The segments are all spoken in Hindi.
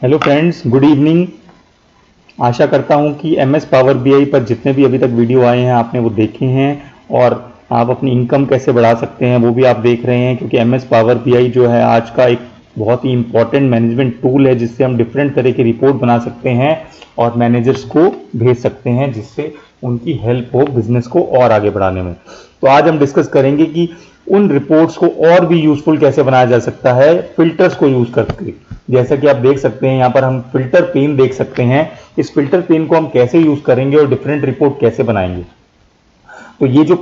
Hello friends, good evening. आशा करता हूं कि एमएस पावर बीआई पर जितने भी अभी तक वीडियो आए हैं आपने वो देखे हैं और आप अपनी इनकम कैसे बढ़ा सकते हैं वो भी आप देख रहे हैं, क्योंकि एमएस पावर बीआई जो है आज का एक बहुत ही इंपॉर्टेंट मैनेजमेंट टूल है जिससे हम डिफरेंट तरह की रिपोर्ट बना सकते हैं और मैनेजर्स को भेज सकते हैं, जिससे उनकी हेल्प हो बिजनेस को और आगे बढ़ाने में। तो आज हम डिस्कस करेंगे कि उन रिपोर्ट्स को और भी यूजफुल कैसे बनाया जा सकता है फिल्टर्स को यूज करके। जैसा कि आप देख सकते हैं यहाँ पर हम फिल्टर पेन देख सकते हैं। इस फिल्टर पेन को हम कैसे यूज करेंगे और डिफरेंट रिपोर्ट कैसे बनाएंगे। तो ये जो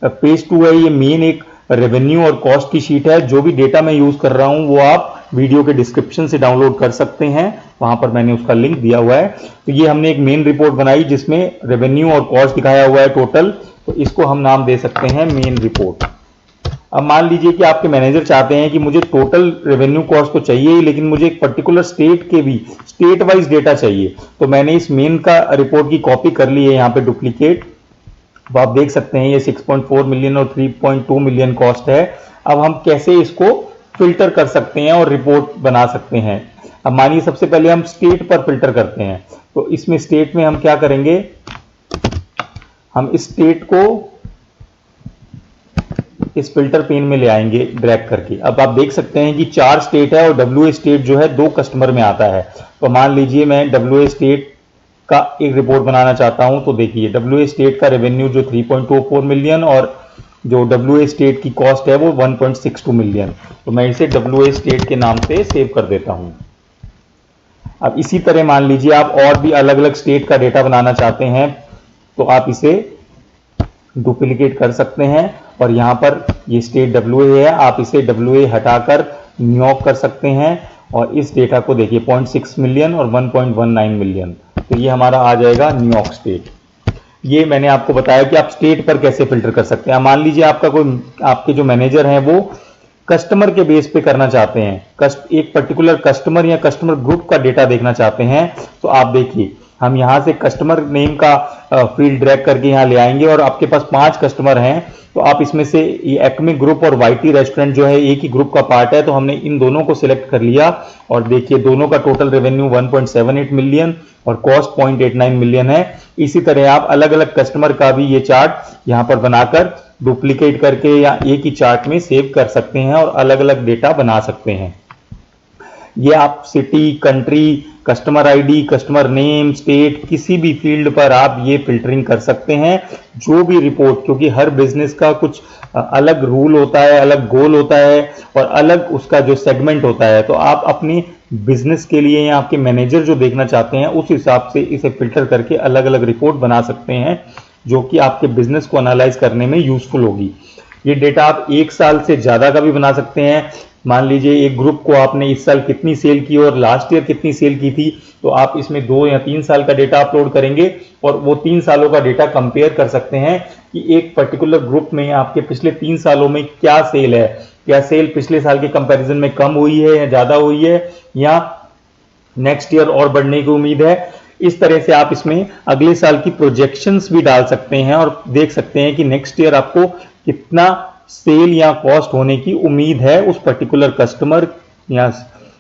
पेज 2 है ये मेन एक रेवेन्यू और कॉस्ट की शीट है। जो भी डेटा मैं यूज कर रहा हूं वो आप वीडियो के डिस्क्रिप्शन से डाउनलोड कर सकते हैं, वहां पर मैंने उसका लिंक दिया हुआ है। तो ये हमने एक मेन रिपोर्ट बनाई जिसमें रेवेन्यू और कॉस्ट दिखाया हुआ है टोटल, तो इसको हम नाम दे सकते हैं मेन रिपोर्ट। अब मान लीजिए कि आपके मैनेजर चाहते हैं कि मुझे टोटल रेवेन्यू कॉस्ट तो चाहिए ही, लेकिन मुझे एक पर्टिकुलर स्टेट के भी स्टेट वाइज डेटा चाहिए। तो मैंने इस मेन का रिपोर्ट की कॉपी कर ली है यहाँ पे डुप्लीकेट। तो आप देख सकते हैं ये 6.4 मिलियन और 3.2 मिलियन कॉस्ट है। अब हम कैसे इसको फिल्टर कर सकते हैं और रिपोर्ट बना सकते हैं। अब मानिए सबसे पहले हम स्टेट पर फिल्टर करते हैं। तो इसमें स्टेट में हम क्या करेंगे, हम इस स्टेट को इस फिल्टर पेन में ले आएंगे ड्रैग करके। अब आप देख सकते हैं कि 4 स्टेट है और डब्ल्यू स्टेट जो है 2 कस्टमर में आता है। तो मान लीजिए मैं डब्ल्यू स्टेट का एक रिपोर्ट बनाना चाहता हूं। तो देखिए डब्ल्यू स्टेट का रेवेन्यू जो 3.24 मिलियन और जो डब्ल्यू स्टेट की कॉस्ट है वो 1.62 मिलियन। तो मैं इसे डब्ल्यू स्टेट के नाम से सेव कर देता हूं। अब इसी तरह मान लीजिए आप और भी अलग अलग स्टेट का डेटा बनाना चाहते हैं, तो आप इसे डुप्लीकेट कर सकते हैं और यहां पर ये स्टेट डब्ल्यू है, आप इसे डब्ल्यू हटाकर न्यूयॉर्क कर सकते हैं और इस डेटा को देखिए 0.6 मिलियन और 1.19 मिलियन। तो ये हमारा आ जाएगा न्यूयॉर्क स्टेट। ये मैंने आपको बताया कि आप स्टेट पर कैसे फिल्टर कर सकते हैं। मान लीजिए आपका कोई आपके जो मैनेजर हैं वो कस्टमर के बेस पे करना चाहते हैं, एक पर्टिकुलर कस्टमर या कस्टमर ग्रुप का डेटा देखना चाहते हैं। तो आप देखिए हम यहां से कस्टमर नेम का फील्ड ड्रैग करके यहां ले आएंगे और आपके पास 5 कस्टमर हैं। तो आप इसमें से ये एक्मे ग्रुप और वाईटी रेस्टोरेंट जो है एक ही ग्रुप का पार्ट है, तो हमने इन दोनों को सिलेक्ट कर लिया और देखिए दोनों का टोटल रेवेन्यू 1.78 मिलियन और कॉस्ट 0.89 मिलियन है। इसी तरह आप अलग अलग कस्टमर का भी ये चार्ट यहां पर बनाकर डुप्लीकेट करके या एक ही चार्ट में सेव कर सकते हैं और अलग अलग डेटा बना सकते हैं। ये आप city, country, customer ID, customer name, state, किसी भी फील्ड पर आप ये फिल्टरिंग कर सकते हैं। जो भी रिपोर्ट, क्योंकि हर बिजनेस का कुछ अलग रूल होता है, अलग गोल होता है और अलग उसका जो सेगमेंट होता है। तो आप अपने बिजनेस के लिए या आपके मैनेजर जो देखना चाहते हैं उस हिसाब से इसे फिल्टर करके अलग अलग रिपोर्ट बना सकते हैं, जो कि आपके बिजनेस को एनालाइज करने में यूजफुल होगी। ये डेटा आप 1 साल से ज्यादा का भी बना सकते हैं। मान लीजिए एक ग्रुप को आपने इस साल कितनी सेल की और लास्ट ईयर कितनी सेल की थी, तो आप इसमें 2 या 3 साल का डेटा अपलोड करेंगे और वो 3 सालों का डेटा कंपेयर कर सकते हैं कि एक पर्टिकुलर ग्रुप में आपके पिछले 3 सालों में क्या सेल है, क्या सेल पिछले साल के कंपैरिजन में कम हुई है या ज्यादा हुई है या नेक्स्ट ईयर और बढ़ने की उम्मीद है। इस तरह से आप इसमें अगले साल की प्रोजेक्शंस भी डाल सकते हैं और देख सकते हैं कि नेक्स्ट ईयर आपको कितना सेल या कॉस्ट होने की उम्मीद है उस पर्टिकुलर कस्टमर या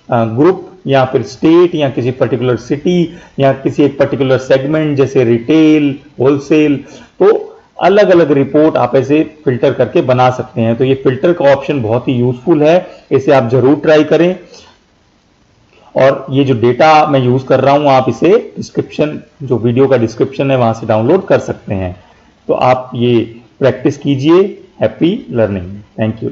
ग्रुप या फिर स्टेट या किसी पर्टिकुलर सिटी या किसी एक पर्टिकुलर सेगमेंट जैसे रिटेल, होलसेल। तो अलग अलग रिपोर्ट आप ऐसे फिल्टर करके बना सकते हैं। तो ये फिल्टर का ऑप्शन बहुत ही यूजफुल है, इसे आप जरूर ट्राई करें। और ये जो डेटा मैं यूज कर रहा हूं आप इसे डिस्क्रिप्शन, जो वीडियो का डिस्क्रिप्शन है वहां से डाउनलोड कर सकते हैं। तो आप ये प्रैक्टिस कीजिए। Happy learning. Thank you.